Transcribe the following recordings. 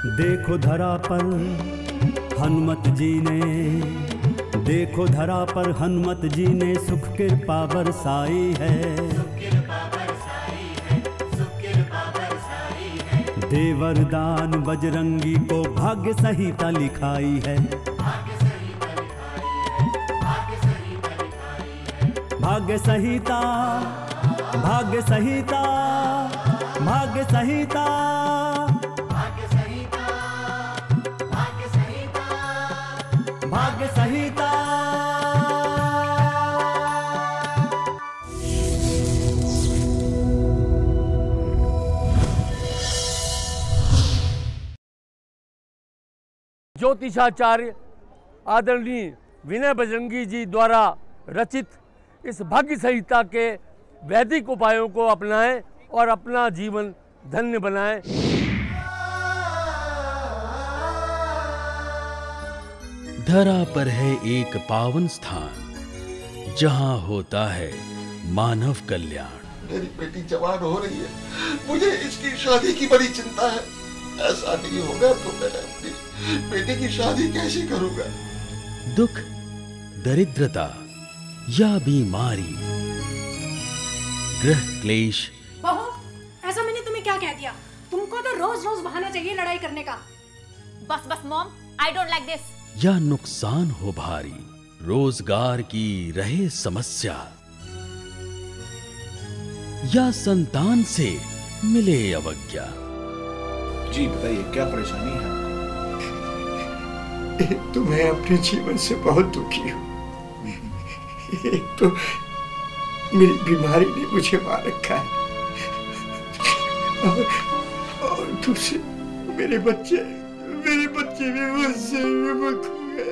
देखो धरा पर हनुमत जी ने, देखो धरा पर हनुमत जी ने सुख कृपा बरसाई है। देवरदान बजरंगी को भाग्य संहिता लिखाई है। भाग्य संहिता, भाग्य संहिता, भाग्य संहिता, भाग्य संहिता। ज्योतिषाचार्य आदरणीय विनय बजरंगी जी द्वारा रचित इस भाग्य संहिता के वैदिक उपायों को अपनाएं और अपना जीवन धन्य बनाएं। धरा पर है एक पावन स्थान जहां होता है मानव कल्याण। मेरी बेटी जवान हो रही है, मुझे इसकी शादी की बड़ी चिंता है। ऐसा नहीं होगा तो मैं अपनी बेटी की शादी कैसे करूंगा? दुख, दरिद्रता या बीमारी, गृह क्लेश। बहू, ऐसा मैंने तुम्हें क्या कह दिया? तुमको तो रोज रोज बहाना चाहिए लड़ाई करने का। बस बस mom, I don't like this. या नुकसान हो भारी, रोजगार की रहे समस्या, या संतान से मिले अवज्ञा। जी बताइए, क्या परेशानी है? एक तो मैं अपने जीवन से बहुत दुखी हूँ। एक तो मेरी बीमारी ने मुझे मार रखा है, और दूसरे मेरे बच्चे भी मुझसे विमुख हुए।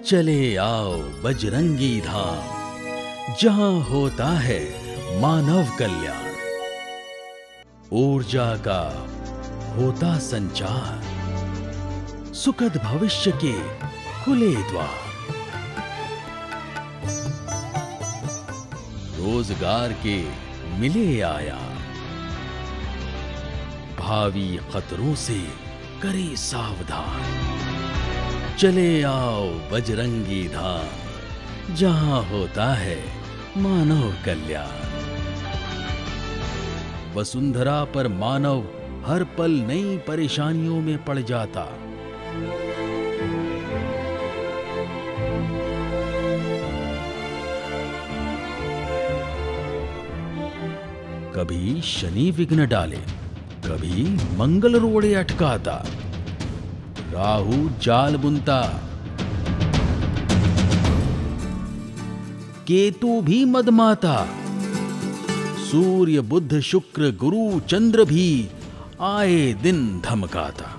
चले आओ बजरंगी धाम, जहां होता है मानव कल्याण। ऊर्जा का होता संचार, सुखद भविष्य के खुले द्वार। रोजगार के मिले आयाम, भावी खतरों से करे सावधान। चले आओ बजरंगी धाम, जहां होता है मानव कल्याण। वसुंधरा पर मानव हर पल नई परेशानियों में पड़ जाता। कभी शनि विघ्न डाले, कभी मंगल रोड़े अटकाता। राहु जाल बुनता, केतु भी मदमाता। सूर्य बुध शुक्र गुरु चंद्र भी आए दिन धमकाता।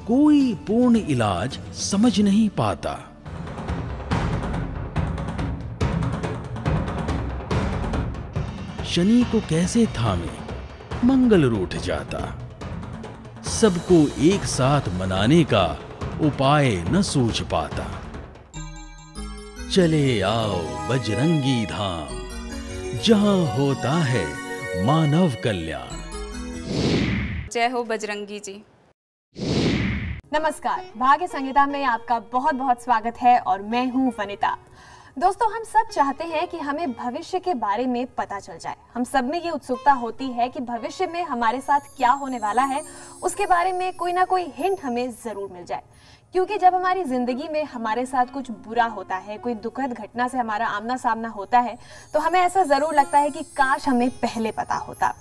कोई पूर्ण इलाज समझ नहीं पाता। शनि को कैसे थामे, मंगल रूठ जाता। सबको एक साथ मनाने का उपाय न सूझ पाता। चले आओ बजरंगी धाम, जहां होता है मानव कल्याण। जय हो बजरंगी जी। नमस्कार, भाग्य संहिता में आपका बहुत बहुत स्वागत है और मैं हूं वनिता। दोस्तों, हम सब चाहते हैं कि हमें भविष्य के बारे में पता चल जाए। हम सब में ये उत्सुकता होती है कि भविष्य में हमारे साथ क्या होने वाला है, उसके बारे में कोई ना कोई हिंट हमें जरूर मिल जाए। क्योंकि जब हमारी जिंदगी में हमारे साथ कुछ बुरा होता है, कोई दुखद घटना से हमारा आमना सामना होता है, तो हमें ऐसा जरूर लगता है कि काश हमें पहले पता होता।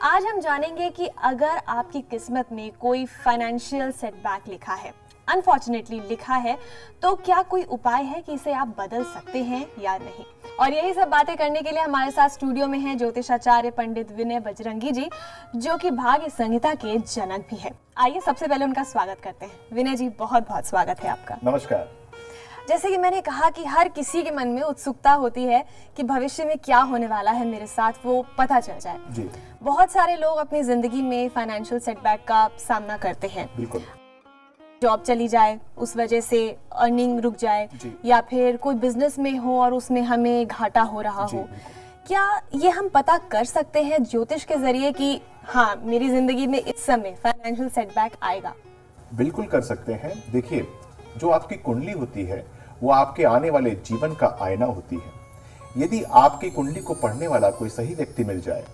आज हम जानेंगे कि अगर आपकी किस्मत में कोई फाइनेंशियल सेटबैक लिखा है, अनफॉर्चुनेटली लिखा है, तो क्या कोई उपाय है कि इसे आप बदल सकते हैं या नहीं। और यही सब बातें करने के लिए हमारे साथ स्टूडियो में हैं ज्योतिषाचार्य पंडित विनय बजरंगी जी, जो कि भाग्य संहिता के जनक भी है। आइए सबसे पहले उनका स्वागत करते हैं। विनय जी, बहुत बहुत स्वागत है आपका। नमस्कार। जैसे कि मैंने कहा कि हर किसी के मन में उत्सुकता होती है कि भविष्य में क्या होने वाला है मेरे साथ, वो पता चल जाए जी। बहुत सारे लोग अपनी जिंदगी में फाइनेंशियल सेटबैक का सामना करते हैं। बिल्कुल। जॉब चली जाए, उस वजह से अर्निंग रुक जाए, या फिर कोई बिजनेस में हो और उसमें हमें घाटा हो रहा हो, क्या ये हम पता कर सकते हैं ज्योतिष के जरिए कि हाँ मेरी जिंदगी में इस समय फाइनेंशियल सेटबैक आएगा? बिल्कुल कर सकते हैं। देखिए, जो आपकी कुंडली होती है वो आपके आने वाले जीवन का आईना होती है। यदि आपकी कुंडली को पढ़ने वाला कोई सही व्यक्ति मिल जाए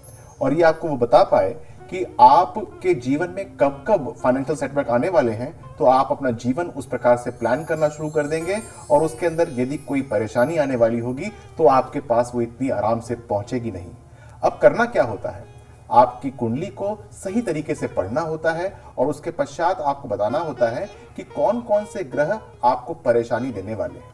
और ये आपको वो बता पाए कि आपके जीवन में कब कब फाइनेंशियल सेटबैक आने वाले हैं, तो आप अपना जीवन उस प्रकार से प्लान करना शुरू कर देंगे और उसके अंदर यदि कोई परेशानी आने वाली होगी तो आपके पास वो इतनी आराम से पहुंचेगी नहीं। अब करना क्या होता है, आपकी कुंडली को सही तरीके से पढ़ना होता है और उसके पश्चात आपको बताना होता है कि कौन कौन से ग्रह आपको परेशानी देने वाले हैं।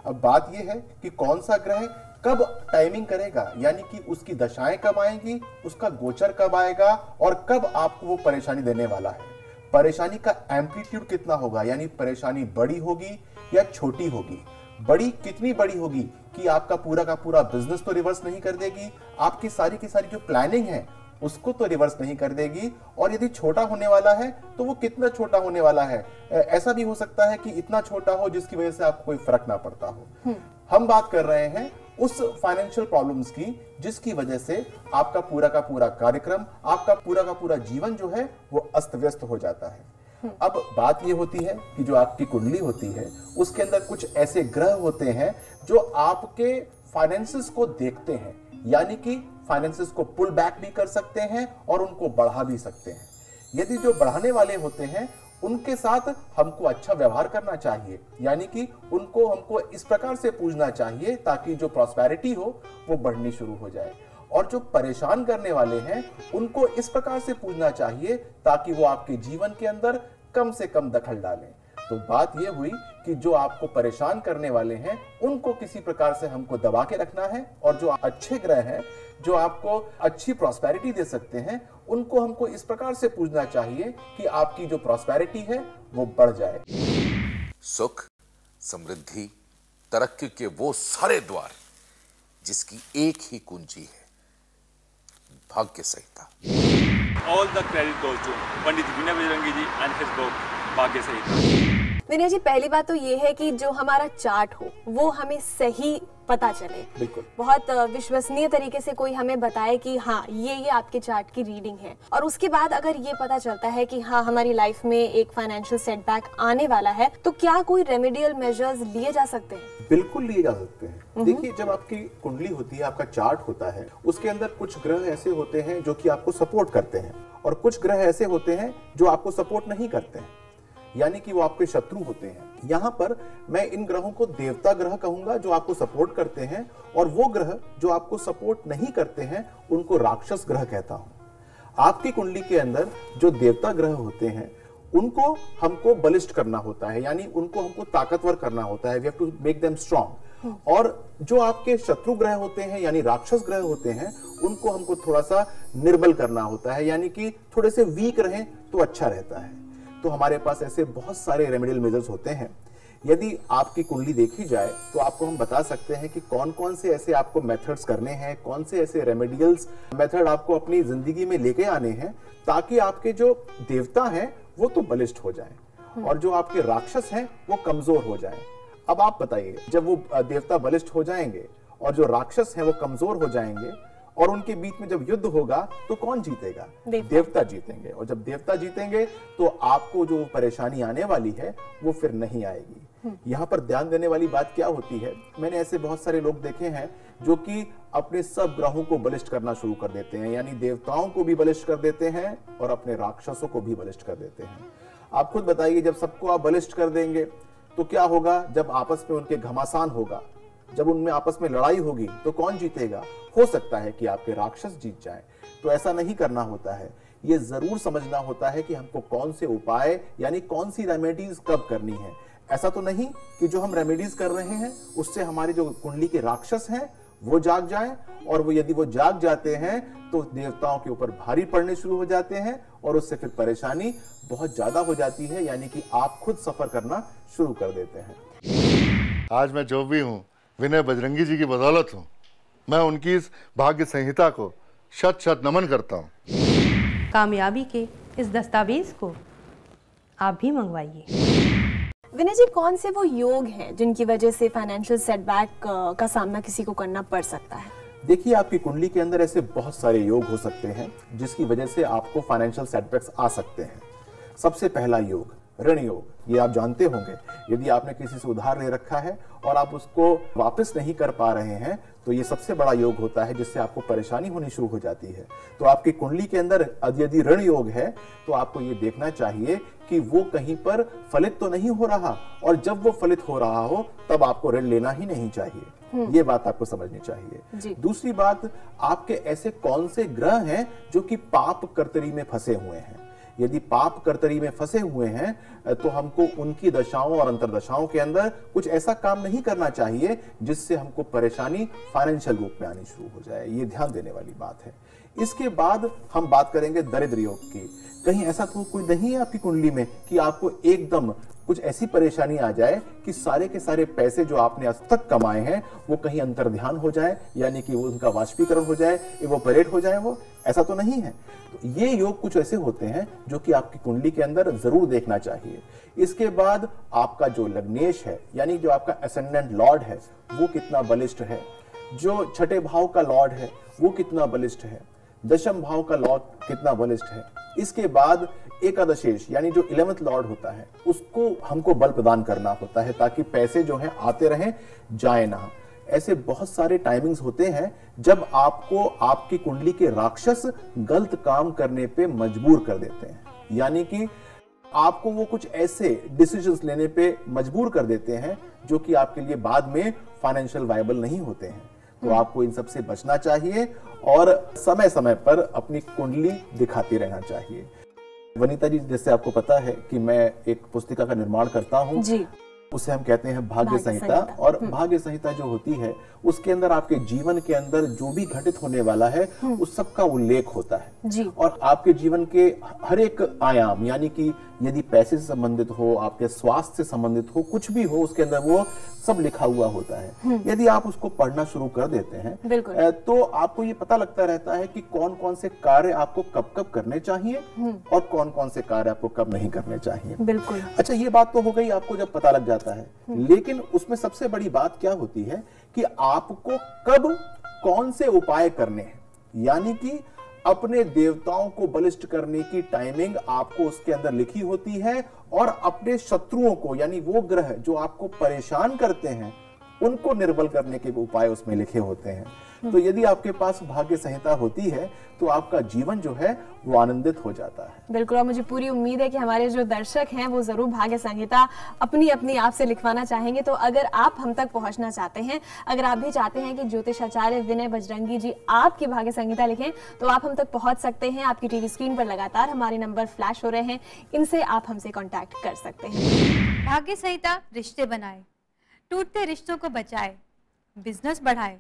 अब बात यह है कि कौन सा ग्रह कब टाइमिंग करेगा, यानी कि उसकी दशाएं कब आएंगी, उसका गोचर कब आएगा और कब आपको वो परेशानी देने वाला है। परेशानी का एम्पलीट्यूड कितना होगा, यानी परेशानी बड़ी होगी या छोटी होगी। बड़ी कितनी बड़ी होगी कि आपका पूरा का पूरा बिजनेस तो रिवर्स नहीं कर देगी, आपकी सारी की सारी जो प्लानिंग है उसको तो रिवर्स नहीं कर देगी, और यदि छोटा होने वाला है तो वो कितना छोटा होने वाला है। ऐसा भी हो सकता है कि इतना छोटा हो जिसकी वजह से आपको कोई फर्क ना पड़ता हो। हम बात कर रहे हैं उस फाइनेंशियल प्रॉब्लम्स की जिसकी वजह से आपका पूरा का पूरा कार्यक्रम, आपका पूरा का पूरा जीवन जो है वो अस्त व्यस्त हो जाता है। अब बात ये होती है कि जो आपकी कुंडली होती है उसके अंदर कुछ ऐसे ग्रह होते हैं जो आपके फाइनेंसेस को देखते हैं, यानी कि फाइनेंसेस को पुल बैक भी कर सकते हैं और उनको बढ़ा भी सकते हैं। यदि जो बढ़ाने वाले होते हैं उनके साथ हमको अच्छा व्यवहार करना चाहिए, यानी कि उनको हमको इस प्रकार से पूछना चाहिए ताकि जो प्रॉस्पेरिटी हो वो बढ़नी शुरू हो जाए, और जो परेशान करने वाले हैं उनको इस प्रकार से पूछना चाहिए ताकि वो आपके जीवन के अंदर कम से कम दखल डालें। तो बात ये हुई कि जो आपको परेशान करने वाले हैं उनको किसी प्रकार से हमको दबा के रखना है, और जो अच्छे ग्रह हैं जो आपको अच्छी प्रॉस्पेरिटी दे सकते हैं उनको हमको इस प्रकार से पूछना चाहिए कि आपकी जो प्रॉस्पेरिटी है वो बढ़ जाए। सुख, समृद्धि, तरक्की के वो सारे द्वार जिसकी एक ही कुंजी है, भाग्य संहिता। All the credit goes to Pandit Vinay Bajrangi ji and his book भाग्य संहिता। विनय जी, पहली बात तो ये है कि जो हमारा चार्ट हो वो हमें सही पता चले। बिल्कुल। बहुत विश्वसनीय तरीके से कोई हमें बताए कि हाँ ये आपके चार्ट की रीडिंग है, और उसके बाद अगर ये पता चलता है कि हाँ हमारी लाइफ में एक फाइनेंशियल सेटबैक आने वाला है, तो क्या कोई रेमेडियल मेजर्स लिए जा सकते हैं? बिल्कुल लिए जा सकते हैं। देखिए, जब आपकी कुंडली होती है, आपका चार्ट होता है, उसके अंदर कुछ ग्रह ऐसे होते हैं जो कि आपको सपोर्ट करते हैं और कुछ ग्रह ऐसे होते हैं जो आपको सपोर्ट नहीं करते हैं, यानी कि वो आपके शत्रु होते हैं। यहाँ पर मैं इन ग्रहों को देवता ग्रह कहूंगा जो आपको सपोर्ट करते हैं, और वो ग्रह जो आपको सपोर्ट नहीं करते हैं उनको राक्षस ग्रह कहता हूं। आपकी कुंडली के अंदर जो देवता ग्रह होते हैं उनको हमको बलिष्ठ करना होता है, यानी उनको हमको ताकतवर करना होता है। We have to make them strong. और जो आपके शत्रु ग्रह होते हैं यानी राक्षस ग्रह होते हैं उनको हमको थोड़ा सा निर्बल करना होता है, यानी कि थोड़े से वीक रहें तो अच्छा रहता है। तो हमारे पास ऐसे बहुत सारे रेमेडियल मेजर्स होते हैं। यदि आपकी कुंडली देखी जाए तो आपको हम बता सकते हैं कि कौन कौन से ऐसे आपको मेथड्स करने हैं, कौन से ऐसे रेमेडियल्स मेथड आपको अपनी जिंदगी में लेके आने हैं ताकि आपके जो देवता हैं वो तो बलिष्ठ हो जाएं और जो आपके राक्षस हैं वो कमजोर हो जाएं। अब आप बताइए, जब वो देवता बलिष्ठ हो जाएंगे और जो राक्षस हैं वो कमजोर हो जाएंगे और उनके बीच में जब युद्ध होगा तो कौन जीतेगा? देवता जीतेंगे। और जब देवता जीतेंगे तो आपको जो परेशानी आने वाली है वो फिर नहीं आएगी। यहाँ पर ध्यान देने वाली बात क्या होती है, मैंने ऐसे बहुत सारे लोग देखे हैं जो कि अपने सब ग्रहों को बलिष्ठ करना शुरू कर देते हैं, यानी देवताओं को भी बलिष्ठ कर देते हैं और अपने राक्षसों को भी बलिष्ठ कर देते हैं। आप खुद बताइए, जब सबको आप बलिष्ठ कर देंगे तो क्या होगा? जब आपस में उनके घमासान होगा, जब उनमें आपस में लड़ाई होगी तो कौन जीतेगा? हो सकता है कि आपके राक्षस जीत जाएं। तो ऐसा नहीं करना होता है। ये जरूर समझना होता है कि हमको कौन से उपाय यानी कौन सी रेमेडीज कब करनी है। ऐसा तो नहीं कि जो हम रेमेडीज कर रहे हैं उससे हमारे जो कुंडली के राक्षस हैं वो जाग जाएं, और वो यदि वो जाग जाते हैं तो देवताओं के ऊपर भारी पड़ने शुरू हो जाते हैं और उससे फिर परेशानी बहुत ज्यादा हो जाती है, यानी कि आप खुद सफर करना शुरू कर देते हैं। आज मैं जो भी हूँ विनय बजरंगी जी की बदौलत हूँ। मैं उनकी इस भाग्य संहिता को शत शत नमन करता हूँ। कामयाबी के इस दस्तावेज को आप भी मंगवाइए। विनय जी, कौन से वो योग हैं जिनकी वजह से फाइनेंशियल सेटबैक का सामना किसी को करना पड़ सकता है? देखिए, आपकी कुंडली के अंदर ऐसे बहुत सारे योग हो सकते हैं जिसकी वजह से आपको फाइनेंशियल सेटबैक्स आ सकते हैं। सबसे पहला योग ऋण योग, ये आप जानते होंगे। यदि आपने किसी से उधार ले रखा है और आप उसको वापस नहीं कर पा रहे हैं तो ये सबसे बड़ा योग होता है जिससे आपको परेशानी होनी शुरू हो जाती है। तो आपकी कुंडली के अंदर यदि ऋण योग है तो आपको ये देखना चाहिए कि वो कहीं पर फलित तो नहीं हो रहा, और जब वो फलित हो रहा हो तब आपको ऋण लेना ही नहीं चाहिए। ये बात आपको समझनी चाहिए। दूसरी बात, आपके ऐसे कौन से ग्रह हैं जो कि पाप कर्तरी में फंसे हुए हैं। यदि पाप कर्तरी में फंसे हुए हैं तो हमको उनकी दशाओं और अंतरदशाओं के अंदर कुछ ऐसा काम नहीं करना चाहिए जिससे हमको परेशानी फाइनेंशियल रूप में आनी शुरू हो जाए। ये ध्यान देने वाली बात है। इसके बाद हम बात करेंगे दरिद्र योग की। कहीं ऐसा तो कोई नहीं है आपकी कुंडली में कि आपको एकदम कुछ ऐसी परेशानी आ जाए कि सारे के सारे पैसे जो आपने आज तक कमाए हैं वो कहीं अंतर्ध्यान हो जाए, यानी कि वो उनका वाष्पीकरण हो जाए, इवोपरेट हो जाए, वो ऐसा तो नहीं है। तो ये योग कुछ ऐसे होते हैं जो कि आपकी कुंडली के अंदर जरूर देखना चाहिए। इसके बाद आपका जो लग्नेश है, यानी जो आपका असेंडेंट लॉर्ड है, वो कितना बलिष्ठ है, जो छठे भाव का लॉर्ड है वो कितना बलिष्ठ है, दशम भाव का लॉर्ड कितना बलिष्ठ है। इसके बाद एकादशेश यानी जो 11th लॉर्ड होता है उसको हमको बल प्रदान करना होता है ताकि पैसे जो हैं आते रहें, जाए ना। ऐसे बहुत सारे टाइमिंग्स होते हैं जब आपको आपकी कुंडली के राक्षस गलत काम करने पे मजबूर कर देते हैं, यानी कि आपको वो कुछ ऐसे डिसीजंस लेने पे मजबूर कर देते हैं जो कि आपके लिए बाद में फाइनेंशियल वायबल नहीं होते हैं। तो आपको इन सब से बचना चाहिए और समय समय पर अपनी कुंडली दिखाते रहना चाहिए। वनिता जी, जैसे आपको पता है कि मैं एक पुस्तिका का निर्माण करता हूँ, उसे हम कहते हैं भाग्य संहिता। और भाग्य संहिता जो होती है उसके अंदर आपके जीवन के अंदर जो भी घटित होने वाला है उस सब का उल्लेख होता है। और आपके जीवन के हर एक आयाम, यानी कि यदि पैसे से संबंधित हो, आपके स्वास्थ्य से संबंधित हो, कुछ भी हो, उसके अंदर वो सब लिखा हुआ होता है। यदि आप उसको पढ़ना शुरू कर देते हैं तो आपको ये पता लगता रहता है कि कौन कौन से कार्य आपको कब कब करने चाहिए और कौन कौन से कार्य आपको कब नहीं करने चाहिए। बिल्कुल। अच्छा, ये बात तो हो गई आपको जब पता लग जाता है, लेकिन उसमें सबसे बड़ी बात क्या होती है कि आपको कब कौन से उपाय करने हैं, यानी कि अपने देवताओं को बलिष्ठ करने की टाइमिंग आपको उसके अंदर लिखी होती है, और अपने शत्रुओं को, यानी वो ग्रह जो आपको परेशान करते हैं, उनको निर्बल करने के उपाय उसमें लिखे होते हैं। तो यदि आपके पास भाग्य संहिता होती है तो आपका जीवन जो है वो आनंदित हो जाता है। बिल्कुल, और मुझे पूरी उम्मीद है कि हमारे जो दर्शक हैं वो जरूर भाग्य संहिता अपनी अपनी आप से लिखवाना चाहेंगे। तो अगर आप हम तक पहुंचना चाहते हैं, अगर आप भी चाहते हैं कि ज्योतिषाचार्य विनय बजरंगी जी आपकी भाग्य संहिता लिखें, तो आप हम तक पहुंच सकते हैं। आपकी टीवी स्क्रीन पर लगातार हमारे नंबर फ्लैश हो रहे हैं, इनसे आप हमसे कॉन्टैक्ट कर सकते हैं। भाग्य संहिता रिश्ते बनाए, टूटते रिश्तों को बचाए, बिजनेस बढ़ाए।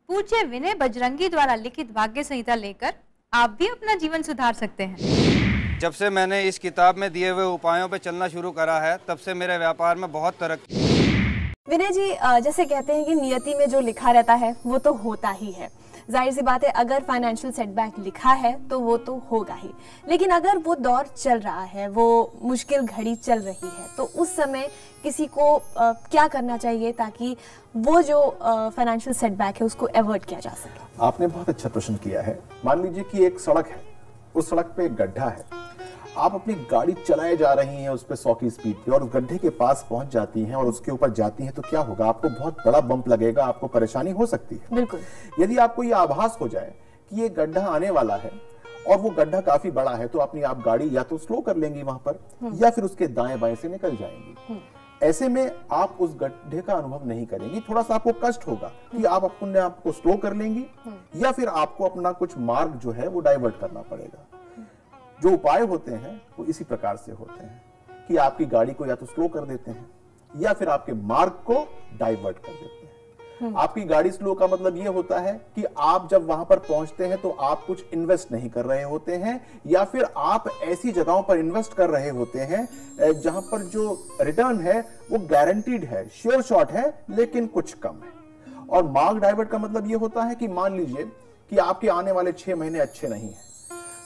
पूज्य विनय बजरंगी द्वारा लिखित भाग्य संहिता लेकर आप भी अपना जीवन सुधार सकते हैं। जब से मैंने इस किताब में दिए हुए उपायों पर चलना शुरू करा है, तब से मेरे व्यापार में बहुत तरक्की। विनय जी, जैसे कहते हैं कि नियति में जो लिखा रहता है वो तो होता ही है। जाहिर सी बात है, अगर फाइनेंशियल सेटबैक लिखा है तो वो तो होगा ही, लेकिन अगर वो दौर चल रहा है, वो मुश्किल घड़ी चल रही है, तो उस समय किसी को क्या करना चाहिए ताकि वो जो फाइनेंशियल सेटबैक है उसको अवॉइड किया जा सके? आपने बहुत अच्छा प्रश्न किया है। मान लीजिए कि एक सड़क है, उस सड़क पे एक गड्ढा है, आप अपनी गाड़ी चलाए जा रही हैं उस पे 100 की स्पीड पे, और उस गड्ढे के पास पहुंच जाती हैं और उसके ऊपर जाती हैं, तो क्या होगा? आपको बहुत बड़ा बम्प लगेगा, आपको परेशानी हो सकती है। बिल्कुल। यदि आपको ये आभास हो जाए कि ये गड्ढा आने वाला है और वो गड्ढा काफी बड़ा है, तो अपनी आप गाड़ी या तो स्लो कर लेंगी वहां पर, या फिर उसके दाएं बाएं से निकल जाएंगी। ऐसे में आप उस गड्ढे का अनुभव नहीं करेंगी, थोड़ा सा आपको कष्ट होगा कि आप अपने आप को स्लो कर लेंगी, या फिर आपको अपना कुछ मार्ग जो है वो डाइवर्ट करना पड़ेगा। जो उपाय होते हैं वो इसी प्रकार से होते हैं कि आपकी गाड़ी को या तो स्लो कर देते हैं या फिर आपके मार्ग को डाइवर्ट कर देते हैं। आपकी गाड़ी स्लो का मतलब ये होता है कि आप जब वहां पर पहुंचते हैं तो आप कुछ इन्वेस्ट नहीं कर रहे होते हैं, या फिर आप ऐसी जगहों पर इन्वेस्ट कर रहे होते हैं जहां पर जो रिटर्न है वो गारंटीड है, श्योर शॉट है, लेकिन कुछ कम है। और मार्ग डाइवर्ट का मतलब ये होता है कि मान लीजिए कि आपके आने वाले 6 महीने अच्छे नहीं है,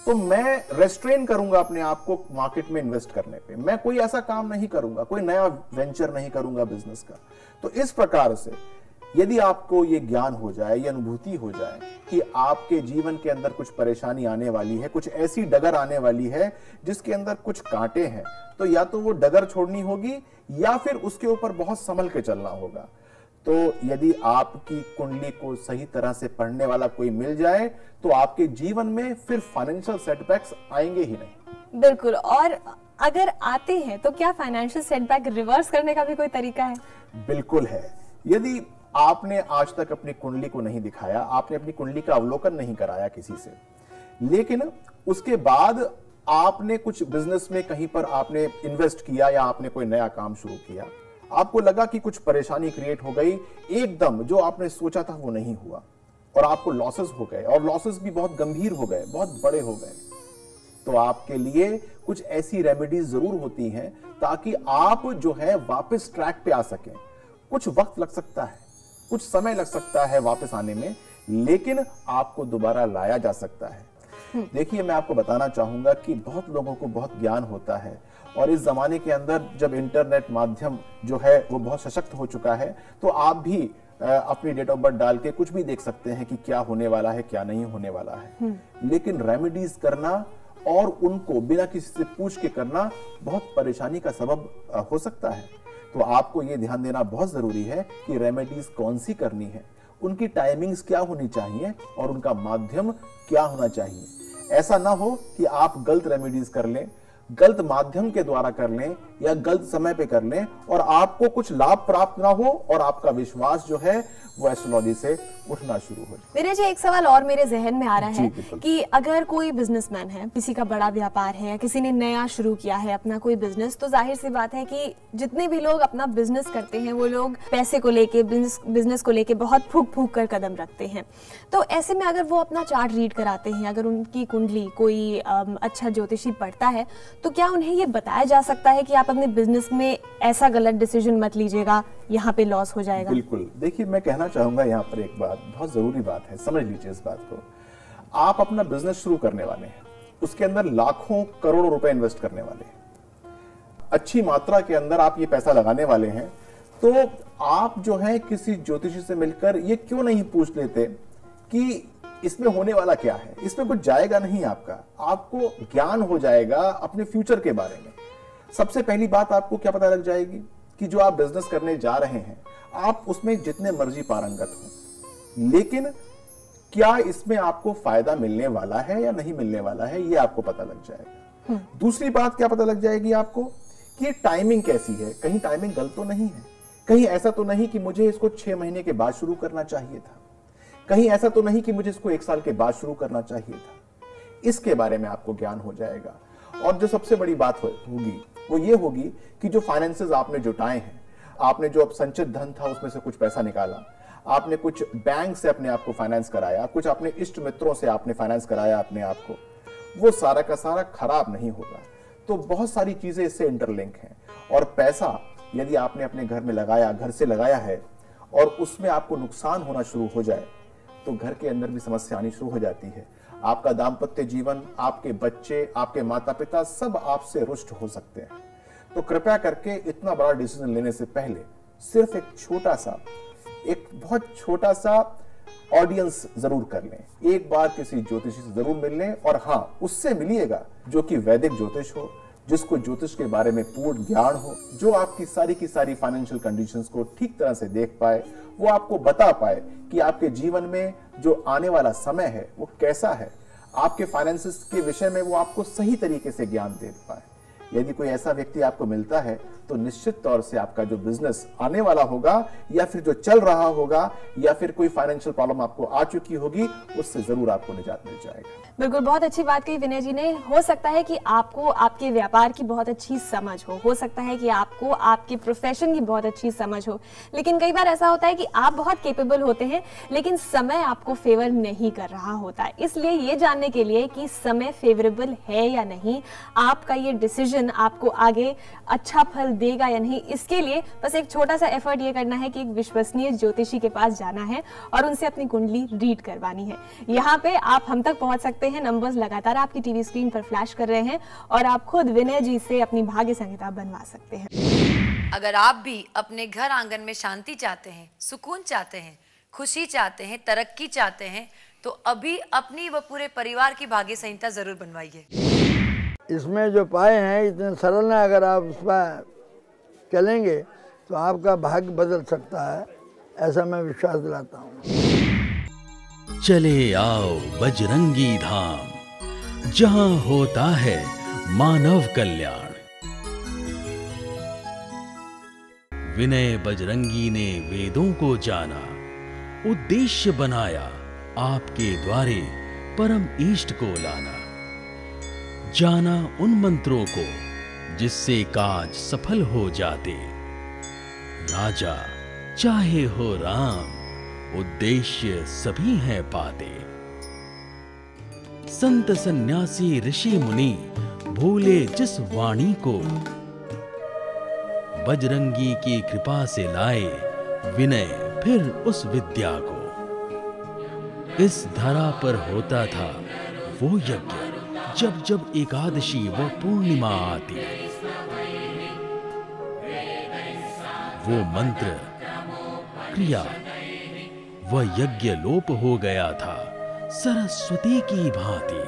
तो मैं रेस्ट्रेन करूंगा अपने आप को मार्केट में इन्वेस्ट करने पे। मैं कोई ऐसा काम नहीं करूंगा, कोई नया वेंचर नहीं करूंगा बिजनेस का। तो इस प्रकार से यदि आपको ये ज्ञान हो जाए, ये अनुभूति हो जाए कि आपके जीवन के अंदर कुछ परेशानी आने वाली है, कुछ ऐसी डगर आने वाली है जिसके अंदर कुछ कांटे हैं, तो या तो वो डगर छोड़नी होगी या फिर उसके ऊपर बहुत संभल के चलना होगा। तो यदि आपकी कुंडली को सही तरह से पढ़ने वाला कोई मिल जाए तो आपके जीवन में फिर फाइनेंशियल सेटबैक्स आएंगे ही नहीं। बिल्कुल। और अगर आते हैं तो क्या फाइनेंशियल सेटबैक रिवर्स करने का भी कोई तरीका है? बिल्कुल है। यदि आपने आज तक अपनी कुंडली को नहीं दिखाया, आपने अपनी कुंडली का अवलोकन नहीं कराया किसी से, लेकिन उसके बाद आपने कुछ बिजनेस में कहीं पर आपने इन्वेस्ट किया या आपने कोई नया काम शुरू किया, आपको लगा कि कुछ परेशानी क्रिएट हो गई, एकदम जो आपने सोचा था वो नहीं हुआ और आपको लॉसेस हो गए, और लॉसेस भी बहुत गंभीर हो गए, बहुत बड़े हो गए, तो आपके लिए कुछ ऐसी रेमेडीज जरूर होती हैं ताकि आप जो है वापस ट्रैक पे आ सकें। कुछ वक्त लग सकता है, कुछ समय लग सकता है वापस आने में, लेकिन आपको दोबारा लाया जा सकता है। देखिए, मैं आपको बताना चाहूंगा कि बहुत लोगों को बहुत ज्ञान होता है, और इस जमाने के अंदर जब इंटरनेट माध्यम जो है वो बहुत सशक्त हो चुका है, तो आप भी अपनी डेट ऑफ बर्थ डाल के कुछ भी देख सकते हैं कि क्या होने वाला है, क्या नहीं होने वाला है। लेकिन रेमेडीज करना और उनको बिना किसी से पूछ के करना बहुत परेशानी का सबब हो सकता है। तो आपको ये ध्यान देना बहुत जरूरी है कि रेमेडीज कौन सी करनी है, उनकी टाइमिंग्स क्या होनी चाहिए और उनका माध्यम क्या होना चाहिए। ऐसा ना हो कि आप गलत रेमेडीज कर लें, गलत माध्यम के द्वारा कर लें या गलत समय पे कर लें और आपको कुछ लाभ प्राप्त ना हो और आपका विश्वास जो है वो एस्ट्रोलॉजी से उठना शुरू हो जाए। विनय जी, एक सवाल और मेरे जहन में आ रहा है कि अगर कोई बिजनेसमैन है, किसी का बड़ा व्यापार है या किसी ने नया शुरू किया है अपना कोई बिजनेस, तो जाहिर सी बात है कि जितने भी लोग अपना बिजनेस करते हैं वो लोग पैसे को लेके, बिजनेस को लेके बहुत फूक फूक कर कदम रखते हैं। तो ऐसे में अगर वो अपना चार्ट रीड कराते हैं, अगर उनकी कुंडली कोई अच्छा ज्योतिषी पढ़ता है, तो क्या उन्हें ये बताया जा सकता है कि आप अपने बिजनेस में ऐसा गलत डिसीजन मत लीजिएगा, यहाँ पे लॉस हो जाएगा? बिल्कुल। देखिए, मैं कहना चाहूंगा यहाँ पर एक बात, बहुत जरूरी बात है, समझ लीजिए इस बात को। आप अपना बिजनेस शुरू करने वाले हैं, उसके अंदर लाखों करोड़ों रुपए इन्वेस्ट करने वाले हैं, अच्छी मात्रा के अंदर आप ये पैसा लगाने वाले हैं, तो आप जो है किसी ज्योतिषी से मिलकर ये क्यों नहीं पूछ लेते कि इसमें होने वाला क्या है? इसमें कुछ जाएगा नहीं आपका, आपको ज्ञान हो जाएगा अपने फ्यूचर के बारे में। सबसे पहली बात आपको क्या पता लग जाएगी कि जो आप बिजनेस करने जा रहे हैं आप उसमें जितने मर्जी पारंगत हो, लेकिन क्या इसमें आपको फायदा मिलने वाला है या नहीं मिलने वाला है, ये आपको पता लग जाएगा। दूसरी बात क्या पता लग जाएगी आपको कि टाइमिंग कैसी है, कहीं टाइमिंग गलत तो नहीं है, कहीं ऐसा तो नहीं कि मुझे इसको 6 महीने के बाद शुरू करना चाहिए था, कहीं ऐसा तो नहीं कि मुझे इसको 1 साल के बाद शुरू करना चाहिए था। इसके बारे में आपको ज्ञान हो जाएगा। और जो सबसे बड़ी बात होगी वो ये होगी कि जो फाइनेंसेस आपने जुटाए हैं, आपने जो संचित धन था उसमें से कुछ पैसा निकाला, आपने कुछ बैंक से अपने आप को फाइनेंस कराया, कुछ अपने इष्ट मित्रों से आपने फाइनेंस कराया अपने आप को, वो सारा का सारा खराब नहीं होगा। तो बहुत सारी चीजें इससे इंटरलिंक हैं। और पैसा यदि आपने अपने घर में लगाया, घर से लगाया है, और उसमें आपको नुकसान होना शुरू हो जाए तो घर के अंदर भी समस्या आनी शुरू हो जाती है। आपका दाम्पत्य जीवन, आपके बच्चे, आपके माता पिता सब आपसे रुष्ट हो सकते हैं। तो कृपया करके इतना बड़ा डिसीजन लेने से पहले सिर्फ एक बहुत छोटा सा ऑडियंस जरूर कर लें, एक बार किसी ज्योतिषी से जरूर मिल लें, और हाँ, उससे मिलिएगा जो कि वैदिक ज्योतिष हो, जिसको ज्योतिष के बारे में पूर्ण ज्ञान हो, जो आपकी सारी की सारी फाइनेंशियल कंडीशंस को ठीक तरह से देख पाए, वो आपको बता पाए कि आपके जीवन में जो आने वाला समय है वो कैसा है, आपके फाइनेंसेस के विषय में वो आपको सही तरीके से ज्ञान दे पाए। यदि कोई ऐसा व्यक्ति आपको मिलता है तो निश्चित तौर से आपका जो बिजनेस आने वाला होगा या फिर जो चल रहा होगा या फिर कोई फाइनेंशियल प्रॉब्लम आपको आ चुकी होगी, उससे जरूर आपको निजात मिल जाएगा। बिल्कुल, बहुत अच्छी बात कही विनय जी ने। हो सकता है कि आपको आपके व्यापार की बहुत अच्छी समझ हो सकता है कि आपको आपके प्रोफेशन की बहुत अच्छी समझ हो, लेकिन कई बार ऐसा होता है कि आप बहुत केपेबल होते हैं लेकिन समय आपको फेवर नहीं कर रहा होता है। इसलिए ये जानने के लिए कि समय फेवरेबल है या नहीं, आपका ये डिसीजन डिसीजन आपको आगे अच्छा फल देगा या नहीं, इसके लिए बस एक छोटा सा एफर्ट ये करना है कि एक विश्वसनीय ज्योतिषी के पास जाना है और उनसे अपनी कुंडली रीड करवानी है। यहाँ पे आप हम तक पहुंच सकते हैं, नंबर्स लगातार आपकी टीवी स्क्रीन पर फ्लैश कर रहे हैं और आप खुद विनय जी से अपनी भाग्य संहिता बनवा सकते हैं। अगर आप भी अपने घर आंगन में शांति चाहते हैं, सुकून चाहते हैं, खुशी चाहते हैं, तरक्की चाहते हैं, तो अभी अपनी व पूरे परिवार की भाग्य संहिता जरूर बनवाइए। इसमें जो पाए हैं इतने सरल हैं, अगर आप उस पर चलेंगे तो आपका भाग्य बदल सकता है, ऐसा मैं विश्वास दिलाता हूँ। चले आओ बजरंगी धाम, जहां होता है मानव कल्याण। विनय बजरंगी ने वेदों को जाना, उद्देश्य बनाया आपके द्वारे परम इष्ट को लाना। जाना उन मंत्रों को जिससे काज सफल हो जाते। राजा चाहे हो राम, उद्देश्य सभी हैं पाते। संत सन्यासी ऋषि मुनि भूले जिस वाणी को, बजरंगी की कृपा से लाए विनय फिर उस विद्या को। इस धरा पर होता था वो यज्ञ, जब जब एकादशी वो पूर्णिमा आती। वो मंत्र क्रिया वह यज्ञ लोप हो गया था सरस्वती की भांति।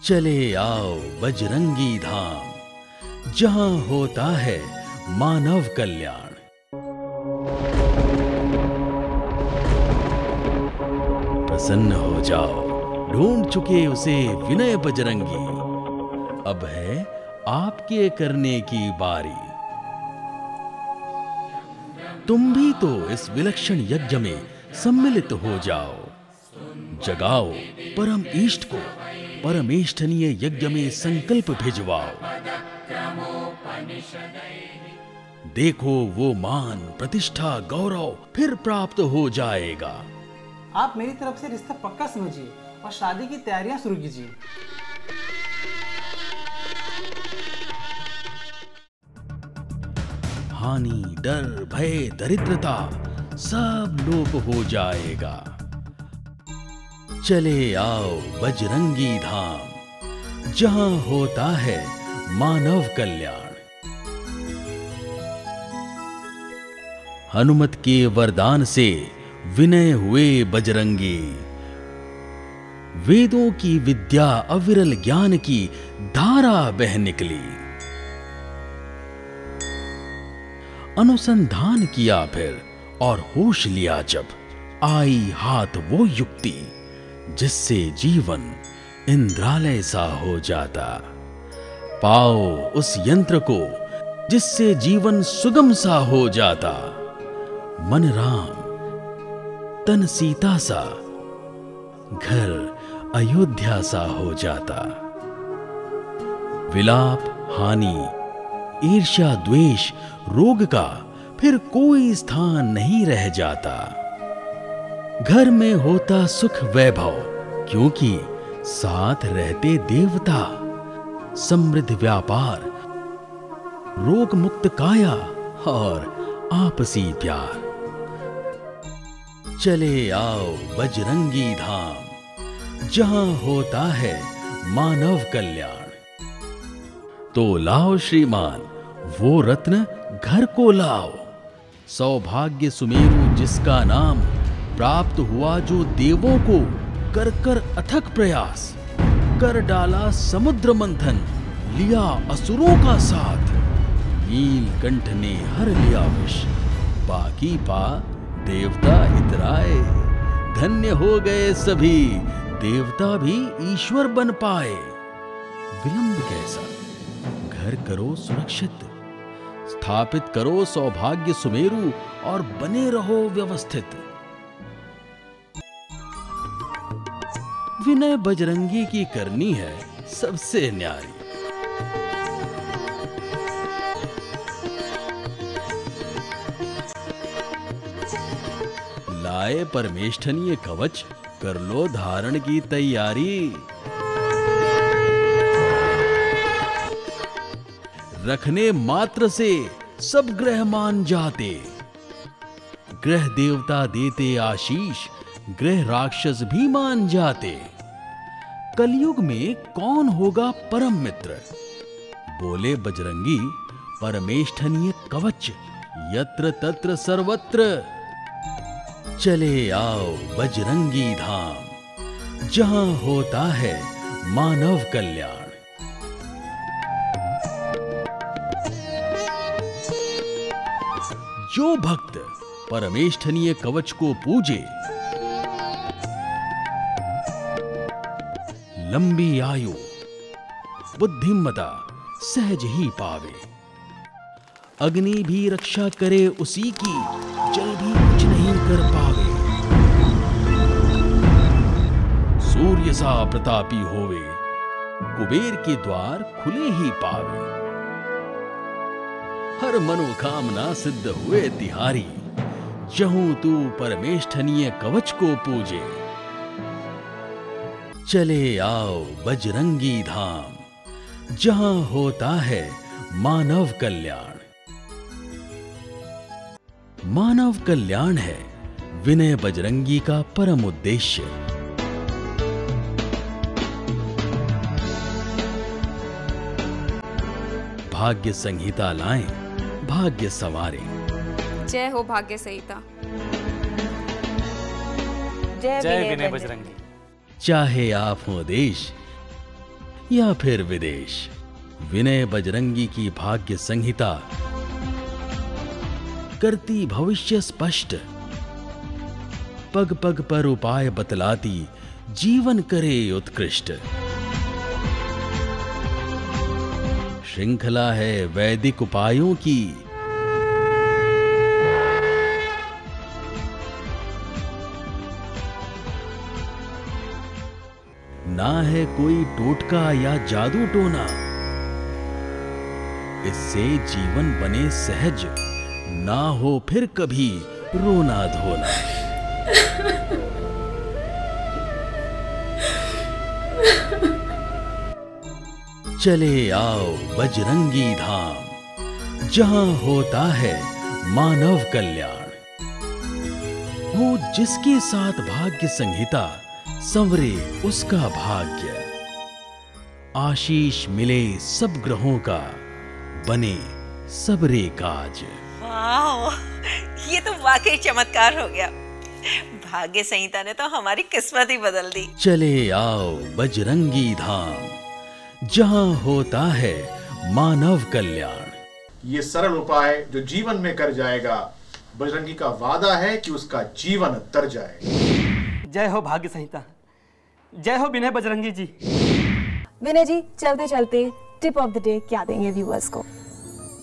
चले आओ बजरंगी धाम, जहां होता है मानव कल्याण। प्रसन्न हो जाओ, ढूंढ चुके उसे विनय बजरंगी। अब है आपके करने की बारी। तुम भी तो इस विलक्षण यज्ञ में सम्मिलित हो जाओ। जगाओ परम इष्ट को, परमेष्ठनीय यज्ञ में संकल्प भिजवाओ। देखो वो मान, प्रतिष्ठा, गौरव फिर प्राप्त हो जाएगा। आप मेरी तरफ से रिश्ता पक्का समझिए और शादी की तैयारियां शुरू कीजिए। हानि, डर, भय, दरिद्रता सब लोप हो जाएगा। चले आओ बजरंगी धाम, जहां होता है मानव कल्याण। हनुमत के वरदान से विनय हुए बजरंगी। वेदों की विद्या, अविरल ज्ञान की धारा बह निकली। अनुसंधान किया फिर और होश लिया जब, आई हाथ वो युक्ति जिससे जीवन इंद्रालय सा हो जाता। पाओ उस यंत्र को जिससे जीवन सुगम सा हो जाता। मन राम, तन सीता सा, घर अयोध्या सा हो जाता। विलाप, हानि, ईर्ष्या, द्वेष, रोग का फिर कोई स्थान नहीं रह जाता। घर में होता सुख वैभव, क्योंकि साथ रहते देवता। समृद्ध व्यापार, रोग मुक्त काया और आपसी प्यार। चले आओ बजरंगी धाम, जहां होता है मानव कल्याण। तो लाओ श्रीमान वो रत्न घर को लाओ। सौभाग्य सुमेरु जिसका नाम, प्राप्त हुआ जो देवों को कर कर अथक प्रयास। कर डाला समुद्र मंथन, लिया असुरों का साथ। नीलकंठ ने हर लिया विष, बाकी पा देवता इतराए। धन्य हो गए सभी, देवता भी ईश्वर बन पाए। विलंब कैसा, घर करो सुरक्षित। स्थापित करो सौभाग्य सुमेरु और बने रहो व्यवस्थित। विनय बजरंगी की करनी है सबसे न्यारी। लाए परमेष्ठनीय कवच, कर लो धारण की तैयारी। रखने मात्र से सब ग्रह मान जाते। ग्रह देवता देते आशीष, ग्रह राक्षस भी मान जाते। कलयुग में कौन होगा परम मित्र? बोले बजरंगी, परमेष्ठनीय कवच यत्र तत्र सर्वत्र। चले आओ बजरंगी धाम, जहां होता है मानव कल्याण। जो भक्त परमेष्ठनीय कवच को पूजे, लंबी आयु बुद्धिमता सहज ही पावे। अग्नि भी रक्षा करे उसी की, जल भी कुछ नहीं कर पावे। सूर्य सा प्रतापी होवे, कुबेर के द्वार खुले ही पावे। हर मनोकामना सिद्ध हुए तिहारी, जहूं तू परमेष्ठनीय कवच को पूजे। चले आओ बजरंगी धाम, जहां होता है मानव कल्याण। मानव कल्याण है विनय बजरंगी का परम उद्देश्य। भाग्य संहिता लाएं, भाग्य संवारें। जय हो भाग्य संहिता। जय विनय बजरंगी। चाहे आप हो देश या फिर विदेश, विनय बजरंगी की भाग्य संहिता करती भविष्य स्पष्ट। पग पग पर उपाय बतलाती, जीवन करे उत्कृष्ट। श्रृंखला है वैदिक उपायों की, ना है कोई टोटका या जादू टोना। इससे जीवन बने सहज, ना हो फिर कभी रोना धोना। चले आओ बजरंगी धाम, जहां होता है मानव कल्याण। हो जिसके साथ भाग्य संहिता, संवरे उसका भाग्य। आशीष मिले सब ग्रहों का, बने सबरे काज। वाह, ये तो वाकई चमत्कार हो गया। भाग्य संहिता ने तो हमारी किस्मत ही बदल दी। चले आओ बजरंगी धाम, जहां होता है मानव कल्याण। ये सरल उपाय जो जीवन में कर जाएगा, बजरंगी का वादा है कि उसका जीवन तर जाएगा। जय हो भाग्य संहिता, जय हो विनय बजरंगी जी। विनय जी, चलते चलते टिप ऑफ द डे क्या देंगे व्यूअर्स को?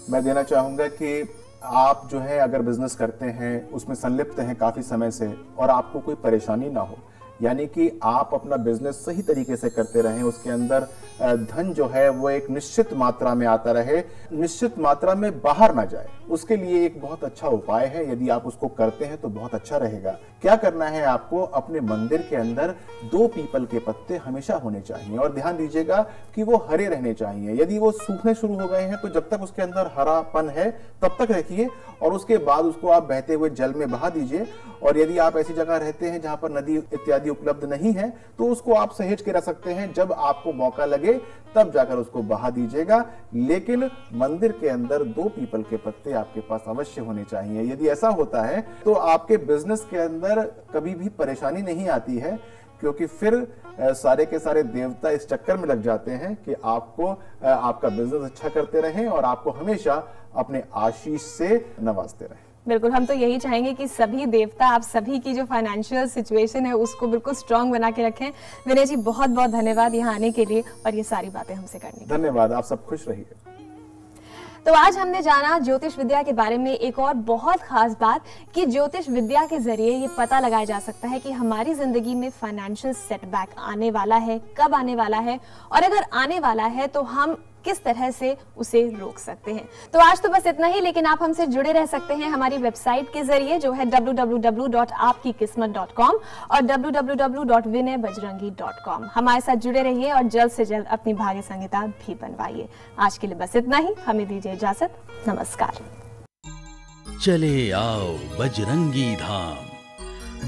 मैं देना चाहूंगा कि आप जो है अगर बिजनेस करते हैं, उसमें संलिप्त हैं काफी समय से और आपको कोई परेशानी ना हो, यानी कि आप अपना बिजनेस सही तरीके से करते रहें, उसके अंदर धन जो है वो एक निश्चित मात्रा में आता रहे, निश्चित मात्रा में बाहर ना जाए, उसके लिए एक बहुत अच्छा उपाय है। यदि आप उसको करते हैं तो बहुत अच्छा रहेगा। क्या करना है आपको? अपने मंदिर के अंदर 2 पीपल के पत्ते हमेशा होने चाहिए और ध्यान दीजिएगा कि वो हरे रहने चाहिए। यदि वो सूखने शुरू हो गए हैं तो जब तक उसके अंदर हरापन है तब तक रखिए और उसके बाद उसको आप बहते हुए जल में बहा दीजिए। और यदि आप ऐसी जगह रहते हैं जहां पर नदी इत्यादि उपलब्ध नहीं है तो उसको आप सहेज के रख सकते हैं। जब आपको मौका लगे तब जाकर उसको बहा दीजिएगा, लेकिन मंदिर के अंदर 2 पीपल के पत्ते आपके पास अवश्य होने चाहिए। यदि ऐसा होता है तो आपके बिजनेस के अंदर कभी भी परेशानी नहीं आती है, क्योंकि फिर सारे के सारे देवता इस चक्कर में लग जाते हैं कि आपको आपका बिजनेस अच्छा करते रहें और आपको हमेशा अपने आशीष से नवाजते रहें। बिल्कुल, हम तो यही चाहेंगे कि सभी देवता आप सभी की जो फाइनेंशियल सिचुएशन है उसको बिल्कुल स्ट्रांग बना के रखें। विनय जी, बहुत बहुत धन्यवाद यहाँ आने के लिए और ये सारी बातें हमसे करने। धन्यवाद, आप सब खुश रहिए। तो आज हमने जाना ज्योतिष विद्या के बारे में एक और बहुत खास बात कि ज्योतिष विद्या के जरिए ये पता लगाया जा सकता है कि हमारी जिंदगी में फाइनेंशियल सेटबैक आने वाला है, कब आने वाला है, और अगर आने वाला है तो हम किस तरह से उसे रोक सकते हैं। तो आज तो बस इतना ही, लेकिन आप हमसे जुड़े रह सकते हैं हमारी वेबसाइट के जरिए जो है www.aapkikismat.com और www.vinaybajrangi.com। हमारे साथ जुड़े रहिए और जल्द से जल्द अपनी भाग्य संहिता भी बनवाइए। आज के लिए बस इतना ही, हमें दीजिए इजाजत। नमस्कार। चले आओ बजरंगी धाम,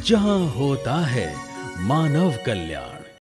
जहां होता है मानव कल्याण।